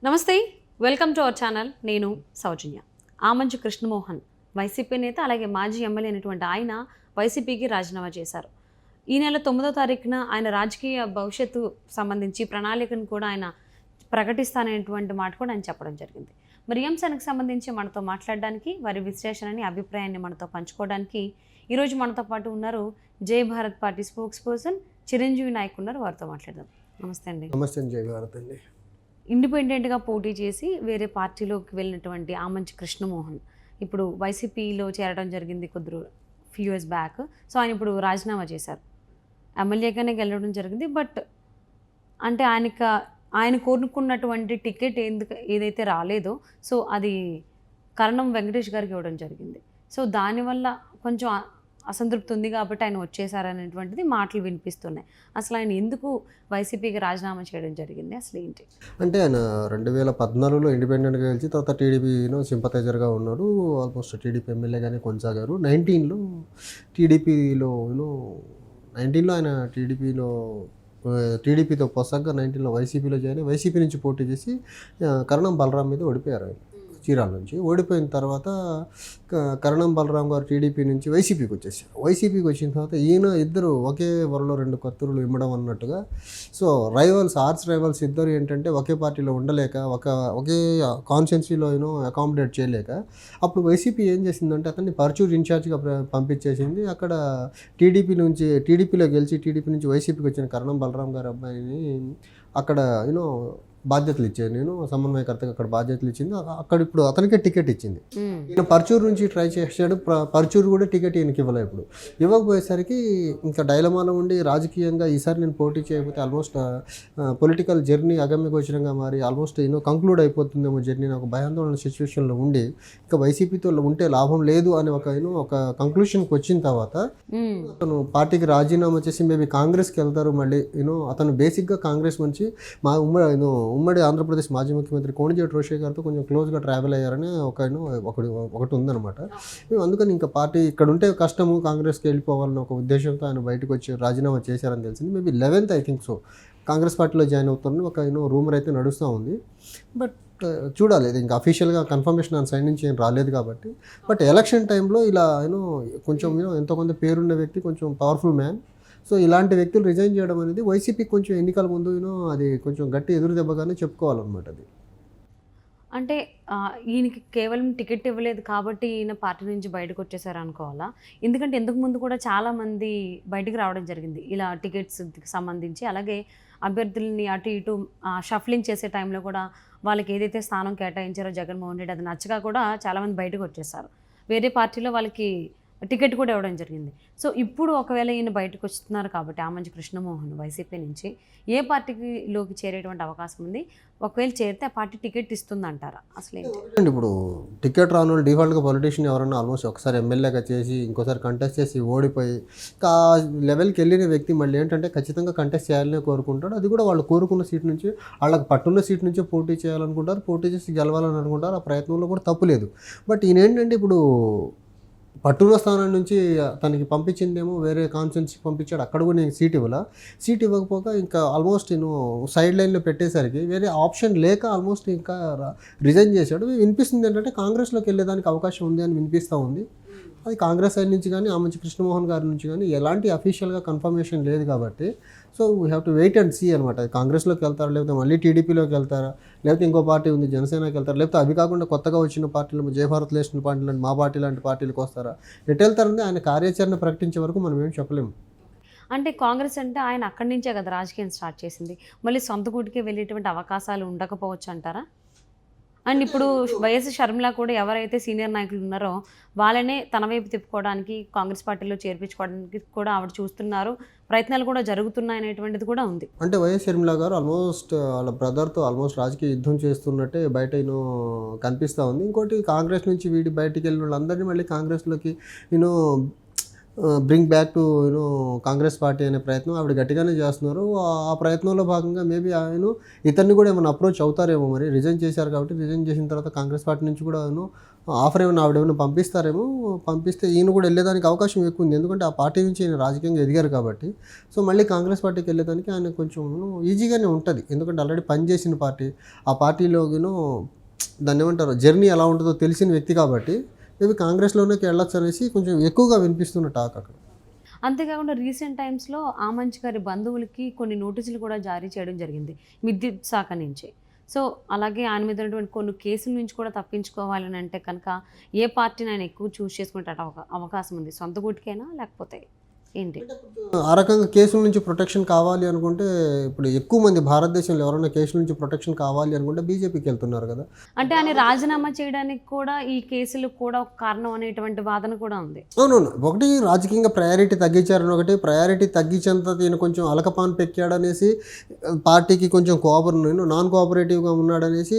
నమస్తే, welcome to our channel. నేను సౌజన్య. Amanchi Krishnamohan YCP నేత, అలాగే మాజీ ఎమ్మెల్యే అయినటువంటి ఆయన వైసీపీకి రాజీనామా చేశారు. ఈ నెల 9వ తారీఖున ఆయన రాజకీయ భవిష్యత్తు సంబంధించి ప్రణాళికను కూడా ఆయన ప్రకటిస్తాననేటువంటి మాట కూడా ఆయన చెప్పడం జరిగింది. మరి ఈ అంశానికి సంబంధించి మనతో మాట్లాడడానికి, వారి విశ్లేషణని, అభిప్రాయాన్ని మనతో పంచుకోవడానికి ఈరోజు మనతో పాటు ఉన్నారు Jai Bharat party spokesperson Chiranjeevi Nayak ఉన్నారు. వారితో మాట్లాడదాం. నమస్తే అండి. నమస్తే. జై భారత్ అండి. ఇండిపెండెంట్గా పోటీ చేసి వేరే పార్టీలోకి వెళ్ళినటువంటి ఆమంచి కృష్ణమోహన్ ఇప్పుడు వైసీపీలో చేరడం జరిగింది ఫ్యూ ఇయర్స్ బ్యాక్. సో ఆయన ఇప్పుడు రాజీనామా చేశారు. ఎమ్మెల్యేగానే గెలవడం జరిగింది. బట్ అంటే ఆయన కోరుకున్నటువంటి టికెట్ ఏదైతే రాలేదో, సో అది కరణం వెంకటేష్ గారికి ఇవ్వడం జరిగింది. సో దానివల్ల కొంచెం అసంతృప్తి ఉంది కాబట్టి ఆయన వచ్చేసారనేటువంటిది మాటలు వినిపిస్తున్నాయి. అసలు ఆయన ఎందుకు వైసీపీకి రాజీనామా చేయడం జరిగింది, అసలు ఏంటి అంటే ఆయన 2014లో ఇండిపెండెంట్గా గెలిచి తర్వాత టీడీపీలో సింపథైజర్గా ఉన్నాడు. Almost TDP ఎమ్మెల్యేగానే కొనసాగారు. 19లో టీడీపీలో 19లో ఆయన టీడీపీతో పొసగ్గా 19లో వైసీపీలో జాయిన్ అయ్యి వైసీపీ నుంచి పోటీ చేసి కరణం బలరాం మీద ఓడిపోయారు. ఆయన చీరాల నుంచి ఓడిపోయిన తర్వాత కరణం బలరాం గారు టీడీపీ నుంచి వైసీపీకి వచ్చేసారు. వైసీపీకి వచ్చిన తర్వాత ఈయన ఇద్దరు ఒకే వరలో రెండు కత్తులు ఇమ్మడం అన్నట్టుగా. సో ఆర్ట్స్ రైవల్స్ ఇద్దరు ఏంటంటే ఒకే పార్టీలో ఉండలేక ఒకే కాన్స్టిట్యున్సీలో అకామిడేట్ చేయలేక అప్పుడు వైసీపీ ఏం చేసిందంటే అతన్ని పర్చూర్ ఇన్ఛార్జ్గా పంపించేసింది. అక్కడ టీడీపీలో గెలిచి టీడీపీ నుంచి వైసీపీకి వచ్చిన కరణం బలరాం గారి అబ్బాయిని అక్కడ బాధ్యతలు ఇచ్చాను, నేను సమన్వయకర్తగా అక్కడ బాధ్యతలు ఇచ్చింది. అక్కడ ఇప్పుడు అతనికే టికెట్ ఇచ్చింది. ఈయన పర్చూరు నుంచి ట్రై చేసాడు. పర్చూరు కూడా టికెట్ ఈయనకి ఇవ్వలేదు. ఇప్పుడు ఇవ్వకపోయేసరికి ఇంకా డైలమాలో ఉండి రాజకీయంగా ఈసారి నేను పోటీ చేయకపోతే ఆల్మోస్ట్ పొలిటికల్ జర్నీ అగమ్యగోచరంగా మారి ఆల్మోస్ట్ కంక్లూడ్ అయిపోతుందేమో జర్నీ, నాకు భయాందోళన సిచ్యువేషన్లో ఉండి ఇంకా వైసీపీతో ఉంటే లాభం లేదు అని ఒక కంక్లూషన్కి వచ్చిన తర్వాత అతను పార్టీకి రాజీనామా చేసి మేబీ కాంగ్రెస్కి వెళ్తారు. మళ్ళీ అతను బేసిక్గా కాంగ్రెస్ నుంచి ఉమ్మడి ఆంధ్రప్రదేశ్ మాజీ ముఖ్యమంత్రి కోణిజేటి రోషయ్య గారితో కొంచెం క్లోజ్గా ట్రావెల్ అయ్యారని ఒకటి ఉందన్నమాట. మేము అందుకని ఇంకా పార్టీ ఇక్కడ ఉంటే కష్టము, కాంగ్రెస్కి వెళ్ళిపోవాలని ఒక ఉద్దేశంతో ఆయన బయటకు వచ్చి రాజీనామా చేశారని తెలిసింది. Maybe 11th I think so Congress పార్టీలో జాయిన్ అవుతారని ఒక రూమర్ అయితే నడుస్తూ ఉంది. బట్ చూడాలి, ఇది ఇంకా అఫీషియల్గా కన్ఫర్మేషన్ ఆయన సైడ్ నుంచి ఏం రాలేదు కాబట్టి. బట్ ఎలక్షన్ టైంలో ఇలా కొంచెం ఎంతో కొంత పేరున్న వ్యక్తి, కొంచెం పవర్ఫుల్ మ్యాన్. సో ఇలాంటి వ్యక్తులు రిజైన్ చేయడం అనేది వైసీపీకి కొంచెం ఎన్నికల ముందు అది కొంచెం గట్టి ఎదురు దెబ్బగానే చెప్పుకోవాలన్నమాట. అది అంటే ఈయనకి కేవలం టికెట్ ఇవ్వలేదు కాబట్టి ఈయన పార్టీ నుంచి బయటకు వచ్చేసారు అనుకోవాలా? ఎందుకంటే ఇంతకు ముందు కూడా చాలామంది బయటికి రావడం జరిగింది ఇలా టికెట్స్కి సంబంధించి. అలాగే అభ్యర్థులని అటు ఇటు షఫ్లింగ్ చేసే టైంలో కూడా వాళ్ళకి ఏదైతే స్థానం కేటాయించారో జగన్మోహన్ రెడ్డి, అది నచ్చగా కూడా చాలామంది బయటకు వచ్చేసారు. వేరే పార్టీలో వాళ్ళకి టికెట్ కూడా ఇవ్వడం జరిగింది. సో ఇప్పుడు ఒకవేళ ఈయన బయటకు వస్తున్నారు కాబట్టి ఆమంచి కృష్ణమోహన్ వైసీపీ నుంచి ఏ పార్టీలోకి చేరేటువంటి అవకాశం ఉంది? ఒకవేళ చేరితే ఆ పార్టీ టికెట్ ఇస్తుందంటారా? అసలు ఏంటంటే ఇప్పుడు టికెట్ రాని వాళ్ళు డిఫాల్ట్గా పొలిటీషియన్ ఎవరన్నా ఆల్మోస్ట్ ఒకసారి ఎమ్మెల్యేగా చేసి ఇంకోసారి కంటెస్ట్ చేసి ఓడిపోయి ఆ లెవెల్కి వెళ్ళిన వ్యక్తి మళ్ళీ ఏంటంటే ఖచ్చితంగా కంటెస్ట్ చేయాలనే కోరుకుంటాడు. అది కూడా వాళ్ళు కోరుకున్న సీట్ నుంచి, వాళ్ళకి పట్టున్న సీట్ నుంచే పోటీ చేయాలనుకుంటారు, పోటీ చేసి గెలవాలని అనుకుంటారు. ఆ ప్రయత్నంలో కూడా తప్పు లేదు. బట్ ఈయన ఏంటంటే ఇప్పుడు పట్టున్న స్థానం నుంచి తనకి పంపించిందేమో వేరే కాన్స్టిట్యున్సీకి పంపించాడు, అక్కడ కూడా నేను సీట్ ఇవ్వకపోగా ఇంకా ఆల్మోస్ట్ సైడ్ లైన్లో పెట్టేసరికి వేరే ఆప్షన్ లేక ఆల్మోస్ట్ ఇంకా రిజైన్ చేశాడు. వినిపిస్తుంది ఏంటంటే కాంగ్రెస్లోకి వెళ్ళేదానికి అవకాశం ఉంది అని వినిపిస్తూ ఉంది. అది కాంగ్రెస్ సైడ్ నుంచి కానీ ఆమంచి కృష్ణమోహన్ గారి నుంచి కానీ ఎలాంటి అఫీషియల్గా కన్ఫర్మేషన్ లేదు కాబట్టి so we have to wait and see అనమాట. కాంగ్రెస్లోకి వెళ్తారా, లేకపోతే మళ్ళీ టీడీపీలోకి వెళ్తారా, లేకపోతే ఇంకో పార్టీ ఉంది జనసేనకి వెళ్తారా, లేకపోతే అవి కాకుండా కొత్తగా వచ్చిన పార్టీలు జై భారత్ నేషనల్ పార్టీ లాంటి మా పార్టీ లాంటి పార్టీలకు వస్తారా, ఎటు వెళ్తారని ఆయన కార్యాచరణ ప్రకటించే వరకు మనం ఏం చెప్పలేము. అంటే కాంగ్రెస్ అంటే ఆయన అక్కడి నుంచే కదా రాజకీయం స్టార్ట్ చేసింది. మళ్ళీ సొంత గుడికి వెళ్ళేటువంటి అవకాశాలు ఉండకపోవచ్చు అంటారా? అండ్ ఇప్పుడు వైఎస్ షర్మిల కూడా ఎవరైతే సీనియర్ నాయకులు ఉన్నారో వాళ్ళనే తన వైపు తిప్పుకోవడానికి, కాంగ్రెస్ పార్టీలో చేర్పించుకోవడానికి కూడా ఆవిడ చూస్తున్నారు, ప్రయత్నాలు కూడా జరుగుతున్నాయి అనేటువంటిది కూడా ఉంది. అంటే వైఎస్ షర్మిల గారు ఆల్మోస్ట్ వాళ్ళ బ్రదర్తో ఆల్మోస్ట్ రాజకీయ యుద్ధం చేస్తున్నట్టే బయట కనిపిస్తూ ఉంది. ఇంకోటి కాంగ్రెస్ నుంచి బయటికి వెళ్ళిన వాళ్ళందరినీ మళ్ళీ కాంగ్రెస్లోకి bring back to Congress party అనే ప్రయత్నం ఆవిడ గట్టిగానే చేస్తున్నారు. ఆ ప్రయత్నంలో భాగంగా మేబీ ఆయన ఇతన్ని కూడా ఏమైనా అప్రోచ్ అవుతారేమో, మరి రిజైన్ చేశారు కాబట్టి రిజైన్ చేసిన తర్వాత కాంగ్రెస్ పార్టీ నుంచి కూడా ఆఫర్ ఏమైనా ఆవిడ ఏమైనా పంపిస్తారేమో. పంపిస్తే ఈయన కూడా వెళ్ళేదానికి అవకాశం ఎక్కువ ఉంది, ఎందుకంటే ఆ పార్టీ నుంచి ఆయన రాజకీయంగా ఎదిగారు కాబట్టి. సో మళ్ళీ కాంగ్రెస్ పార్టీకి వెళ్ళేదానికి ఆయన కొంచెం ఈజీగానే ఉంటుంది, ఎందుకంటే ఆల్రెడీ పనిచేసిన పార్టీ, ఆ పార్టీలో దాన్ని ఏమంటారు జర్నీ ఎలా ఉంటుందో తెలిసిన వ్యక్తి కాబట్టి మేబీ కాంగ్రెస్లోకి వెళ్ళొచ్చు అనేసి కొంచెం ఎక్కువగా వినిపిస్తున్న టాక్ అక్కడ. అంతేకాకుండా రీసెంట్ టైమ్స్లో ఆమంచి గారి బంధువులకి కొన్ని నోటీసులు కూడా జారీ చేయడం జరిగింది విద్యుత్ శాఖ నుంచి. సో అలాగే ఆయన మీద ఉన్నటువంటి కొన్ని కేసుల నుంచి కూడా తప్పించుకోవాలని అంటే కనుక ఏ పార్టీని ఆయన ఎక్కువ చూస్ చేసుకునే అవకాశం ఉంది? సొంత గుటికైనా లేకపోతే ఏంటి? ఆ రకంగా కేసుల నుంచి ప్రొటెక్షన్ కావాలి అనుకుంటే ఇప్పుడు ఎక్కువ మంది భారతదేశంలో ఎవరైనా కేసుల నుంచి ప్రొటెక్షన్ కావాలి అనుకుంటే బీజేపీకి వెళ్తున్నారు కదా. అంటే ఆయన రాజీనామా చేయడానికి కూడా ఈ కేసులు కూడా ఒక కారణం అనేటువంటి వాదన కూడా ఉంది. అవునవును, ఒకటి రాజకీయంగా ప్రయారిటీ తగ్గించారని, ఒకటి ప్రయారిటీ తగ్గించేంత ఈయన కొంచెం అలకపాన్ పెక్కాడనేసి, పార్టీకి కొంచెం నాన్ కోఆపరేటివ్గా ఉన్నాడనేసి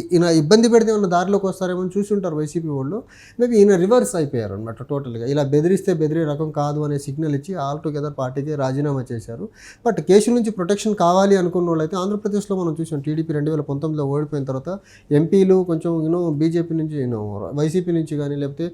ఈయన ఇబ్బంది పెడితే ఉన్న దారిలోకి వస్తారేమో అని చూసి ఉంటారు వైసీపీ వాళ్ళు. మేబీ ఈయన రివర్స్ అయిపోయారు అనమాట టోటల్గా. ఇలా బెదిరిస్తే బెదిరే రకం కాదు అనే సిగ్నల్ ఇచ్చి ఆల్ టుగెదర్ పార్టీకి రాజీనామా చేశారు. బట్ కేసుల నుంచి ప్రొటెక్షన్ కావాలి అనుకున్న వాళ్ళైతే ఆంధ్రప్రదేశ్లో మనం చూసాం, టీడీపీ 2019లో ఓడిపోయిన తర్వాత ఎంపీలు కొంచెం బీజేపీ నుంచి వైసీపీ నుంచి కానీ, లేకపోతే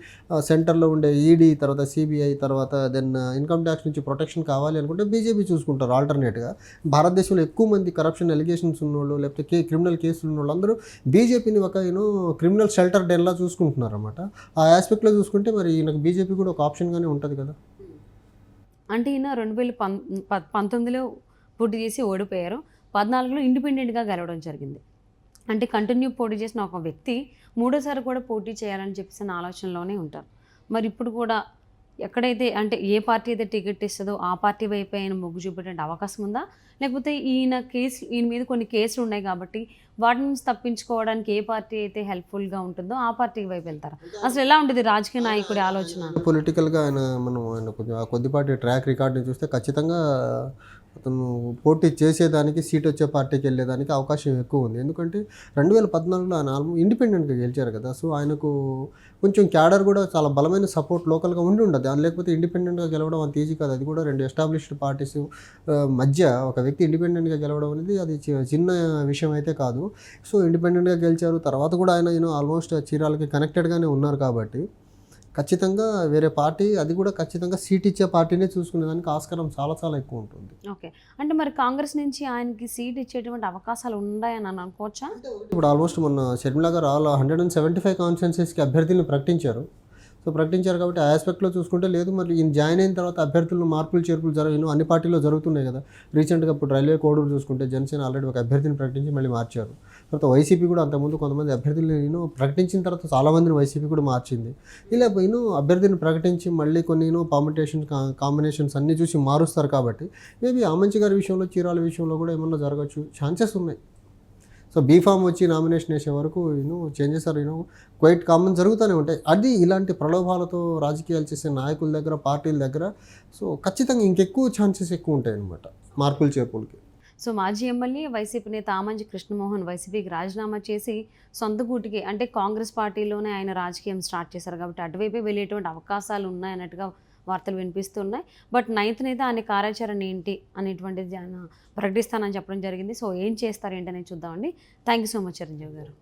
సెంటర్లో ఉండే ఈడీ, తర్వాత సిబిఐ, తర్వాత దెన్ ఇన్కమ్ ట్యాక్స్ నుంచి ప్రొటెక్షన్ కావాలి అనుకుంటే బీజేపీ చూసుకుంటారు ఆల్టర్నేట్గా. భారతదేశంలో ఎక్కువ మంది కరప్షన్ ఎలిగేషన్స్ ఉన్నోళ్ళు, లేకపోతే క్రిమినల్ కేసులు ఉన్నోళ్ళు అందరూ బీజేపీని ఒక క్రిమినల్ షెల్టర్ డెన్లా చూసుకుంటున్నారు అనమాట. ఆ ఆస్పెక్ట్లో చూసుకుంటే మరి ఈయనకు బీజేపీ కూడా ఒక ఆప్షన్గానే ఉంటుంది కదా. అంటే ఈయన 2019లో పోటీ చేసి ఓడిపోయారు, 14లో ఇండిపెండెంట్గా గెలవడం జరిగింది. అంటే కంటిన్యూ పోటీ చేసిన ఒక వ్యక్తి మూడోసారి కూడా పోటీ చేయాలని చెప్పేసి ఆలోచనలోనే ఉంటారు. మరి ఇప్పుడు కూడా ఎక్కడైతే అంటే ఏ పార్టీ అయితే టికెట్ ఇస్తుందో ఆ పార్టీ వైపు ఆయన మొగ్గు చూపేటువంటి అవకాశం ఉందా? లేకపోతే ఈయన మీద కొన్ని కేసులు ఉన్నాయి కాబట్టి వాటి నుంచి తప్పించుకోవడానికి ఏ పార్టీ అయితే హెల్ప్ఫుల్గా ఉంటుందో ఆ పార్టీ వైపు వెళ్తారా? అసలు ఎలా ఉంటుంది రాజకీయ నాయకుడి ఆలోచన? పొలిటికల్గా ఆయన కొంచెం ఆ కొద్దిపాటి ట్రాక్ రికార్డ్ని చూస్తే ఖచ్చితంగా అతను పోటీ చేసేదానికి, సీట్ వచ్చే పార్టీకి వెళ్ళేదానికి అవకాశం ఎక్కువ ఉంది. ఎందుకంటే 2014లో ఆయన ఇండిపెండెంట్గా గెలిచారు కదా. సో ఆయనకు కొంచెం క్యాడర్ కూడా చాలా బలమైన సపోర్ట్ లోకల్గా ఉండి ఉండదు. అది లేకపోతే ఇండిపెండెంట్గా గెలవడం అంత ఈజీ కాదు. అది కూడా 2 ఎస్టాబ్లిష్డ్ పార్టీస్ మధ్య ఒక వ్యక్తి ఇండిపెండెంట్గా గెలవడం అనేది అది చిన్న విషయం అయితే కాదు. సో ఇండిపెండెంట్గా గెలిచారు, తర్వాత కూడా ఆయన ఆల్మోస్ట్ చీరాలకి కనెక్టెడ్గానే ఉన్నారు కాబట్టి ఖచ్చితంగా వేరే పార్టీ, అది కూడా ఖచ్చితంగా సీట్ ఇచ్చే పార్టీనే చూసుకునేదానికి ఆస్కారం చాలా చాలా ఎక్కువ ఉంటుంది. ఓకే, అంటే మరి కాంగ్రెస్ నుంచి ఆయనకి సీట్ ఇచ్చేటువంటి అవకాశాలు ఉన్నాయని అనుకోవచ్చా? ఇప్పుడు ఆల్మోస్ట్ మొన్న షర్మిల గారు 175 కాన్స్టిట్యున్సీస్కి అభ్యర్థులను ప్రకటించారు. సో ప్రకటించారు కాబట్టి ఆ ఆస్పెక్ట్లో చూసుకుంటే లేదు. మరి ఈయన జాయిన్ అయిన తర్వాత అభ్యర్థులు మార్పులు చేర్పులు అన్ని పార్టీల్లో జరుగుతున్నాయి కదా. రీసెంట్గా ఇప్పుడు రైల్వే కోడూరు చూసుకుంటే జనసేన ఆల్రెడీ ఒక అభ్యర్థిని ప్రకటించి మళ్ళీ మార్చారు. తర్వాత వైసీపీ కూడా అంతకుముందు కొంతమంది అభ్యర్థులను ప్రకటించిన తర్వాత చాలామందిని వైసీపీ కూడా మార్చింది. ఇలా అభ్యర్థిని ప్రకటించి మళ్ళీ కొన్ని కాంబినేషన్స్ అన్నీ చూసి మారుస్తారు కాబట్టి మేబీ ఆమంచి గారి విషయంలో, చీరాల విషయంలో కూడా ఏమన్నా జరగచ్చు, ఛాన్సెస్ ఉన్నాయి. సో బీఫామ్ వచ్చి నామినేషన్ వేసే వరకు చేంజెస్ ఆర్ క్వైట్ కామన్ జరుగుతూనే ఉంటాయి. అది ఇలాంటి ప్రలోభాలతో రాజకీయాలు చేసే నాయకుల దగ్గర, పార్టీల దగ్గర సో ఖచ్చితంగా ఇంకెక్కువ ఛాన్సెస్ ఎక్కువ ఉంటాయి అన్నమాట మార్పులు చేర్పులకి. సో మాజీ ఎమ్మెల్యే వైసీపీ నేత ఆమంచి కృష్ణమోహన్ వైసీపీకి రాజీనామా చేసి సొంత గూటికి అంటే కాంగ్రెస్ పార్టీలోనే ఆయన రాజకీయం స్టార్ట్ చేశారు కాబట్టి అటువైపే వెళ్ళేటువంటి అవకాశాలు ఉన్నాయన్నట్టుగా వార్తలు వినిపిస్తున్నాయి. బట్ 9th అయితే ఆయన కార్యాచరణ ఏంటి అనేటువంటిది ఆయన ప్రకటిస్తానని చెప్పడం జరిగింది. సో ఏం చేస్తారు ఏంటనేది చూద్దామండి. Thank you so much Chiranjeevi గారు.